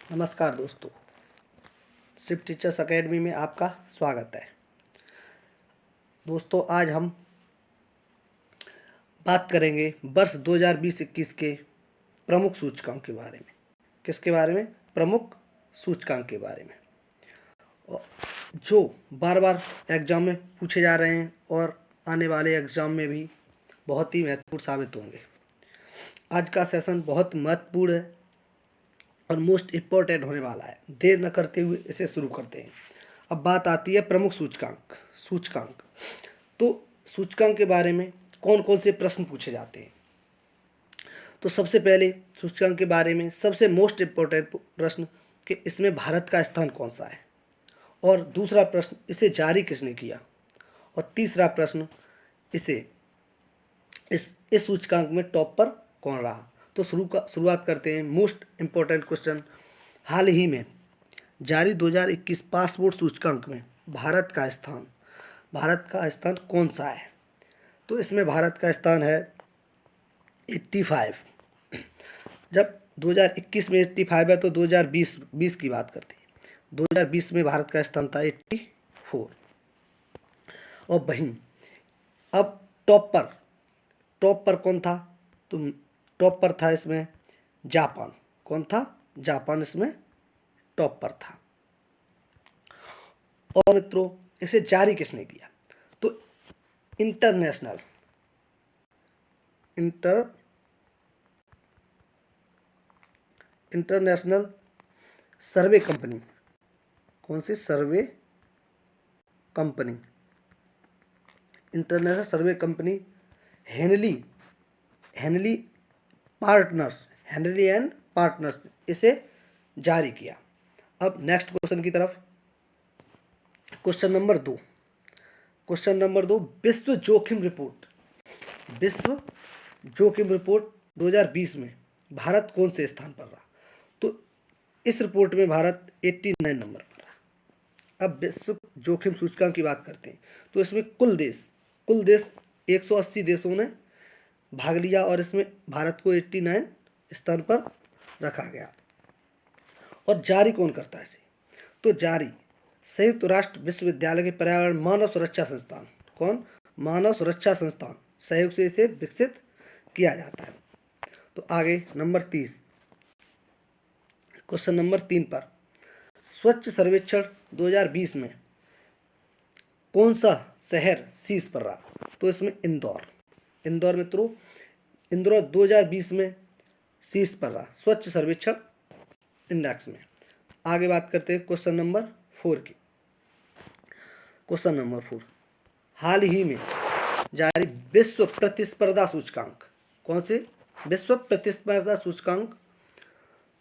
नमस्कार दोस्तों, Shiv teachers academy में आपका स्वागत है। दोस्तों, आज हम बात करेंगे वर्ष 2020-21 के प्रमुख सूचकांक के बारे में। किसके बारे में? प्रमुख सूचकांक के बारे में, जो बार बार एग्ज़ाम में पूछे जा रहे हैं और आने वाले एग्ज़ाम में भी बहुत ही महत्वपूर्ण साबित होंगे। आज का सेशन बहुत महत्वपूर्ण है और मोस्ट इम्पोर्टेंट होने वाला है। देर न करते हुए इसे शुरू करते हैं। अब बात आती है प्रमुख सूचकांक। तो सूचकांक के बारे में कौन कौन से प्रश्न पूछे जाते हैं? तो सबसे पहले सूचकांक के बारे में सबसे मोस्ट इम्पोर्टेंट प्रश्न कि इसमें भारत का स्थान कौन सा है, और दूसरा प्रश्न इसे जारी किसने किया, और तीसरा प्रश्न इस सूचकांक में टॉप पर कौन रहा। तो शुरुआत करते हैं। मोस्ट इम्पोर्टेंट क्वेश्चन, हाल ही में जारी 2021 पासपोर्ट सूचकांक में भारत का स्थान कौन सा है? तो इसमें भारत का स्थान है 85। जब 2021 में 85 है तो 2020 की बात करते हैं। 2020 में भारत का स्थान था 84। और वहीं अब टॉप पर कौन था? तो टॉप पर था इसमें जापान। कौन था? जापान इसमें टॉप पर था। और मित्रों, इसे जारी किसने किया? तो इंटरनेशनल सर्वे कंपनी। कौन सी survey company? International survey company Henley and partners इसे जारी किया। अब नेक्स्ट क्वेश्चन की तरफ। क्वेश्चन नंबर दो, विश्व जोखिम रिपोर्ट 2020 में भारत कौन से स्थान पर रहा? तो इस रिपोर्ट में भारत 89 नंबर पर रहा। अब विश्व जोखिम सूचकांक की बात करते हैं। तो इसमें कुल देश 180 देशों ने भाग लिया और इसमें भारत को 89 स्थान पर रखा गया। और जारी कौन करता है इसे? तो जारी संयुक्त राष्ट्र विश्वविद्यालय के पर्यावरण मानव सुरक्षा संस्थान। कौन? मानव सुरक्षा संस्थान सहयोग से इसे विकसित किया जाता है। तो आगे क्वेश्चन नंबर 3 पर, स्वच्छ सर्वेक्षण 2020 में कौन सा शहर शीर्ष पर रहा? तो इसमें इंदौर मित्रों, इंदौर 2020 में शीर्ष पर रहा स्वच्छ सर्वेक्षण इंडेक्स में। आगे बात करते हैं क्वेश्चन नंबर 4 की। क्वेश्चन नंबर 4, हाल ही में जारी विश्व प्रतिस्पर्धा सूचकांक। कौन से? विश्व प्रतिस्पर्धा सूचकांक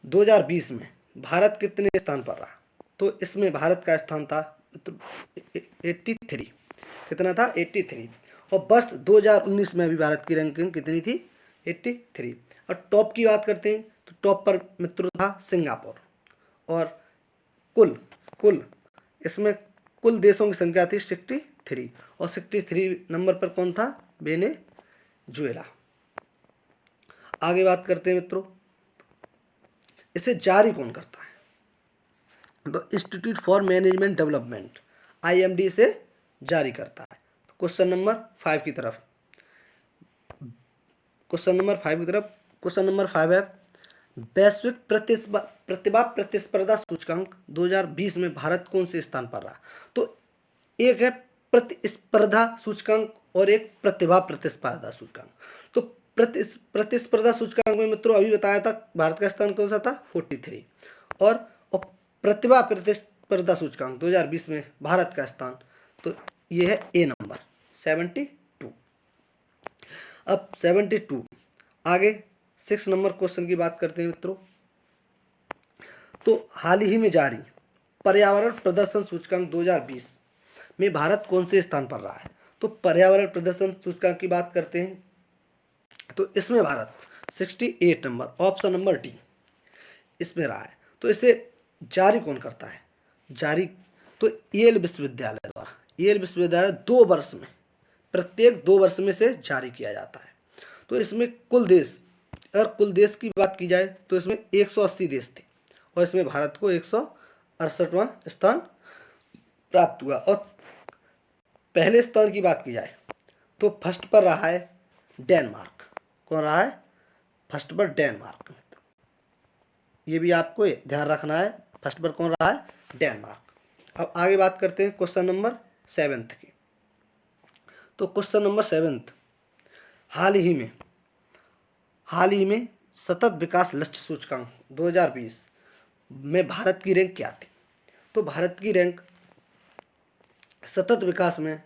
2020 में भारत कितने स्थान पर रहा? तो इसमें भारत का स्थान था 83। कितना था? 83। और वर्ष 2019 में भी भारत की रैंकिंग कितनी थी? 83। और टॉप की बात करते हैं तो टॉप पर मित्रों था सिंगापुर। और इसमें कुल देशों की संख्या थी 63। और 63 नंबर पर कौन था? वेनेजुएला। आगे बात करते हैं मित्रों, इसे जारी कौन करता है? तो institute for management development IMD से जारी करता है। क्वेश्चन नंबर 5 की तरफ। क्वेश्चन नंबर 5 है, वैश्विक प्रतिभा प्रतिस्पर्धा सूचकांक 2020 में भारत कौन से स्थान पर रहा? तो एक है प्रतिस्पर्धा सूचकांक और एक प्रतिभा प्रतिस्पर्धा सूचकांक। तो प्रतिस्पर्धा सूचकांक में मित्रों अभी बताया था भारत का स्थान कौन सा था? 43। और प्रतिभा प्रतिस्पर्धा सूचकांक 2020 में भारत का स्थान, तो ये है A नंबर 72। अब 72। आगे 6 नंबर क्वेश्चन की बात करते हैं मित्रों। तो हाल ही में जारी पर्यावरण प्रदर्शन सूचकांक 2020 में भारत कौन से स्थान पर रहा है? तो पर्यावरण प्रदर्शन सूचकांक की बात करते हैं तो इसमें Bharat 68 number, option number D इसमें रहा है। तो इसे जारी कौन करता है? जारी तो येल विश्वविद्यालय द्वारा 2 वर्ष में, प्रत्येक 2 वर्ष में से जारी किया जाता है। तो इसमें कुल देश की बात की जाए तो इसमें 180 देश थे और इसमें भारत को 168वां स्थान प्राप्त हुआ। और पहले स्थान की बात की जाए तो फर्स्ट पर रहा है डेनमार्क। कौन रहा है फर्स्ट पर? डेनमार्क। ये भी आपको ध्यान रखना है, फर्स्ट पर कौन रहा है? डेनमार्क। अब आगे बात करते हैं क्वेश्चन नंबर 7 की। तो क्वेश्चन नंबर 7, हाल ही में सतत विकास लक्ष्य सूचकांक 2020 में भारत की रैंक क्या थी? तो भारत की रैंक सतत विकास में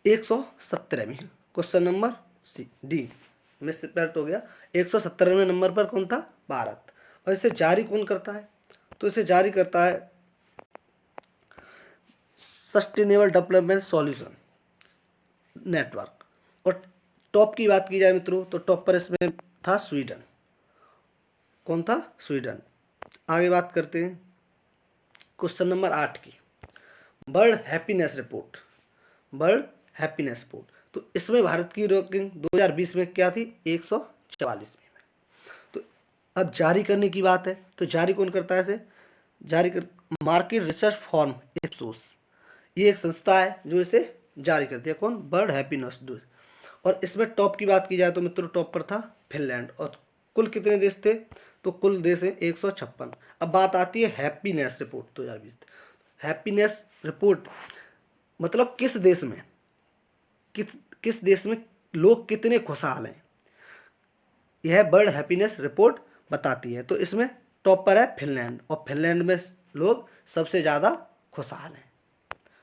117वीं। क्वेश्चन नंबर डी में से पलट हो गया। 117वें नंबर पर कौन था? भारत। और इसे जारी कौन करता है? तो इसे जारी करता है सस्टेनेबल डेवलपमेंट सॉल्यूशन नेटवर्क। और टॉप की बात की जाए मित्रों तो टॉप पर इसमें था स्वीडन। कौन था? स्वीडन। आगे बात करते हैं क्वेश्चन नंबर 8 की, world happiness report. World happiness report, तो इसमें भारत की रैंकिंग 2020 में क्या थी? 144वीं में। तो अब जारी करने की बात है, तो जारी कौन करता है इसे? जारी कर मार्केट रिसर्च फॉर्म इप्सोस, ये एक संस्था है जो इसे जारी करती है। कौन? World happiness day. और इसमें टॉप की बात की जाए तो मित्रों टॉप पर था फिनलैंड। और कुल कितने देश थे? तो कुल देश है 156। अब बात आती है हैप्पीनेस रिपोर्ट 2020। हैप्पीनेस रिपोर्ट मतलब किस देश में किस देश में लोग कितने खुशहाल हैं, यह वर्ल्ड हैप्पीनेस रिपोर्ट बताती है। तो इसमें टॉप पर है फिनलैंड, और फिनलैंड में लोग सबसे ज़्यादा खुशहाल हैं।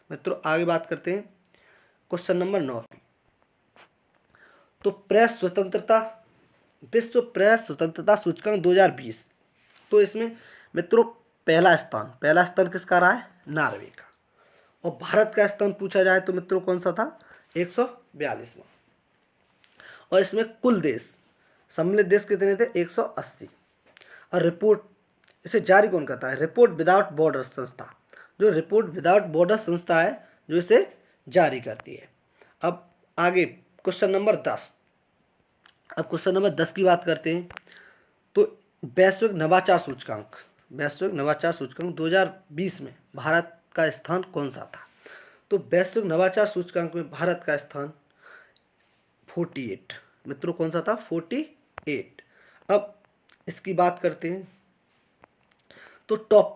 मित्रों आगे बात करते हैं क्वेश्चन नंबर 9 की। तो प्रेस स्वतंत्रता, विश्व प्रेस स्वतंत्रता सूचकांक 2020, तो इसमें मित्रों पहला स्थान किसका रहा है? नॉर्वे का। और भारत का स्थान पूछा जाए तो मित्रों कौन सा था? 142वां। और इसमें कुल देश, सम्मिलित देश कितने थे? 180। और रिपोर्ट इसे जारी कौन करता है? रिपोर्ट विदाउट बॉर्डर संस्था, जो रिपोर्ट विदाउट बॉर्डर संस्था है जो इसे जारी करती है। अब आगे क्वेश्चन नंबर 10। अब क्वेश्चन नंबर 10 की बात करते हैं। तो वैश्विक नवाचार सूचकांक 2020 में भारत का स्थान कौन सा था? तो वैश्विक नवाचार सूचकांक में भारत का स्थान 48। मित्रों कौन सा था? 48। अब इसकी बात करते हैं तो टॉप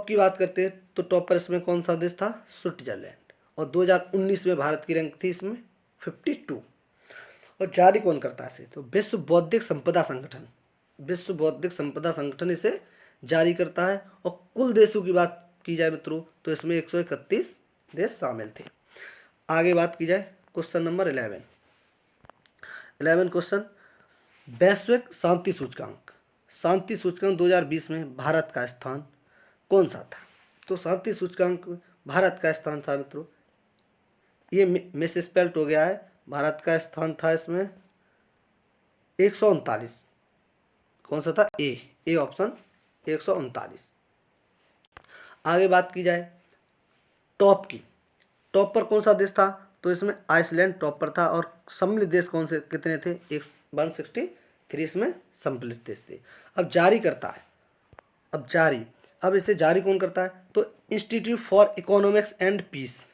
की बात करते हैं तो टॉप पर इसमें कौन सा देश था? स्विट्जरलैंड। और 2019 में भारत की रैंक थी इसमें 52। और जारी कौन करता है इसे? तो विश्व बौद्धिक संपदा संगठन इसे जारी करता है। और कुल देशों की बात की जाए मित्रों तो इसमें 131 देश शामिल थे। आगे बात की जाए क्वेश्चन नंबर 11 क्वेश्चन, वैश्विक शांति सूचकांक 2020 में भारत का स्थान कौन सा था? तो शांति सूचकांक में भारत का स्थान था मित्रों, ये मिस स्पेल्ट हो गया है, भारत का स्थान था इसमें 139। कौन सा था? A option 139। आगे बात की जाए टॉप पर कौन सा देश था? तो इसमें आइसलैंड टॉप पर था। और सम्मिलित देश कौन से कितने थे? 163 इसमें सम्मिलित देश थे। अब जारी करता है, अब इसे जारी कौन करता है? तो institute for economics and peace,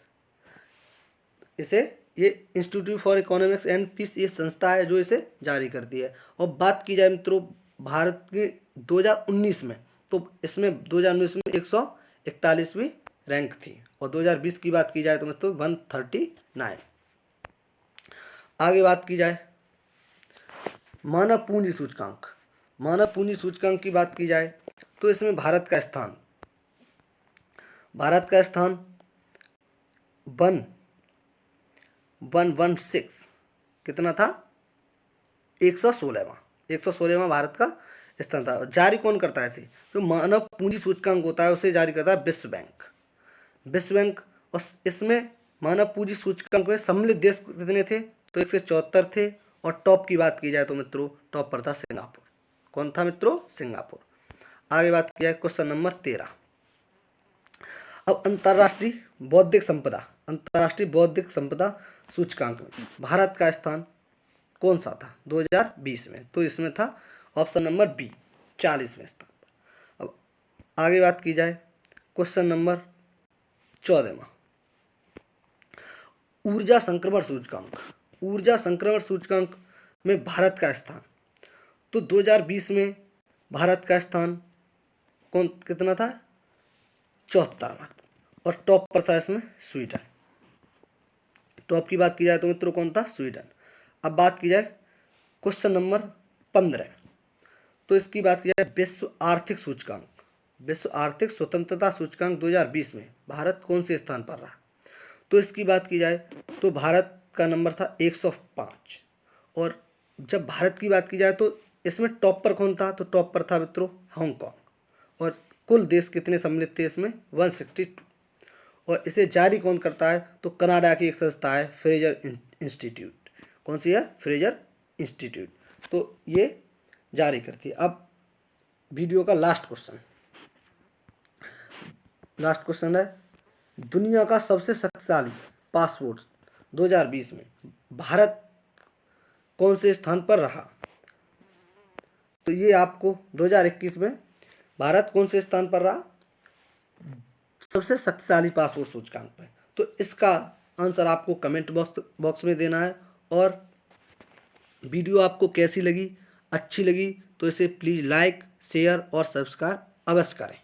ये institute for economics and peace ये संस्था है जो इसे जारी करती है। और बात की जाए मित्रों भारत के 2019 में, तो इसमें 2019 में 141वीं रैंक थी। और 2020 की बात की जाए तो मित्रों 139। आगे बात की जाए मानव पूंजी सूचकांक की बात की जाए तो इसमें भारत का स्थान 116 कितना था? 116वां भारत का स्थान था। जारी कौन करता है इसे? जो मानव पूंजी सूचकांक होता है उसे जारी करता है विश्व बैंक। और इसमें मानव पूंजी सूचकांक में सम्मिलित देश कितने थे? तो 174 थे। और टॉप की बात की जाए तो मित्रों टॉप पर था सिंगापुर। कौन था मित्रों? सिंगापुर। आगे बात की जाए क्वेश्चन नंबर 13। अब अंतर्राष्ट्रीय बौद्धिक संपदा सूचकांक में भारत का स्थान कौन सा था 2020 में? तो इसमें था ऑप्शन नंबर बी 40वें स्थान पर। आगे बात की जाए क्वेश्चन नंबर 14वां, ऊर्जा संक्रमण सूचकांक। ऊर्जा संक्रमण सूचकांक में भारत का स्थान, तो 2020 में भारत का स्थान कौन कितना था, 74वां, और टॉप पर था इसमें स्वीडन। टॉप की बात की जाए तो मित्रों कौन था, स्वीडन। अब बात की जाए क्वेश्चन नंबर 15, तो इसकी बात की जाए विश्व आर्थिक सूचकांक। विश्व आर्थिक स्वतंत्रता सूचकांक 2020 में भारत कौन से स्थान पर रहा, तो इसकी बात की जाए तो भारत का नंबर था 105। और जब भारत की बात की जाए तो इसमें टॉप पर कौन था, तो टॉप पर था मित्रों हांगकांग। और कुल देश कितने सम्मिलित थे इसमें, 162। और इसे जारी कौन करता है, तो कनाडा की एक संस्था है फ्रेजर इंस्टीट्यूट। कौन सी है, फ्रेजर इंस्टीट्यूट, तो ये जारी करती है। अब वीडियो का लास्ट क्वेश्चन है, दुनिया का सबसे शक्तिशाली पासपोर्ट 2020 में भारत कौन से स्थान पर रहा, तो ये आपको 2021 में भारत कौन से स्थान पर रहा सबसे शक्तिशाली पासपोर्ट सूचकांक पे, तो इसका आंसर आपको कमेंट बॉक्स में देना है। और वीडियो आपको कैसी लगी, अच्छी लगी तो इसे प्लीज़ लाइक, शेयर और सब्सक्राइब अवश्य करें।